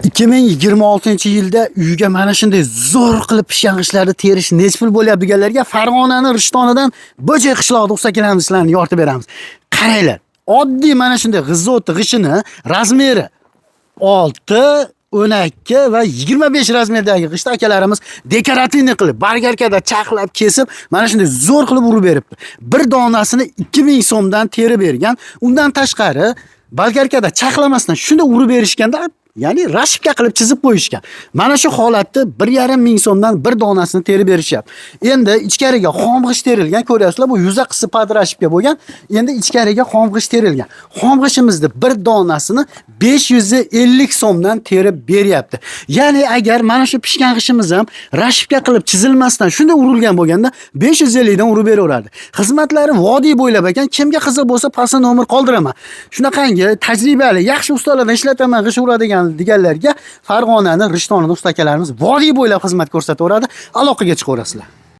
2026-yilda uyga mana shunday zo'r qilib pishgan g'ishtlarni terish necha pul bo'lyapti deganlarga Farg'onaning Rishtonidan Bo'jay qishlog'ida o'xshagan g'ishtlarni yoritib beramiz. Qaranglar, oddiy mana shunday g'izot g'ishini razmeri 6, 12 va 25 razmerdagi g'isht akalarimiz dekorativniy qilib, bargarkada chaqlab kesib, mana shunday zo'r qilib urib beribdi. Bir donasini 2000 so'mdan terib bergan. Undan tashqari bargarkada chaqlamasdan shunda urib berishganda, ya'ni rashibga qilib chizib qo'yishgan. Mana shu holatda 1,5 ming so'mdan bir donasini terib berishyapti. Endi ichkariga xom g'isht terilgan, ko'ryapsizlar, bu yuza qismi padrashibga bo'lgan. Endi ichkariga xom g'isht terilgan. Xom g'ishtimizni bir donasini 550 so'mdan terib beryapti. Ya'ni agar mana shu pishgan g'ishtimiz ham rashibga qilib chizilmasdan shunda urilgan bo'lganda 550 dan urib beraveradi. Xizmatlari vodiy bo'ylab ekan, kimga qiziq bo'lsa pastda nomer qoldiraman. Shunaqangi tajribali, yaxshi ustalardan ishlataman g'isht uradigan deganlarga Farg'onaning Rishtonining usta akalarimiz vodiy bo'ylab xizmat ko'rsataveradi. Aloqaga chiqaverasizlar.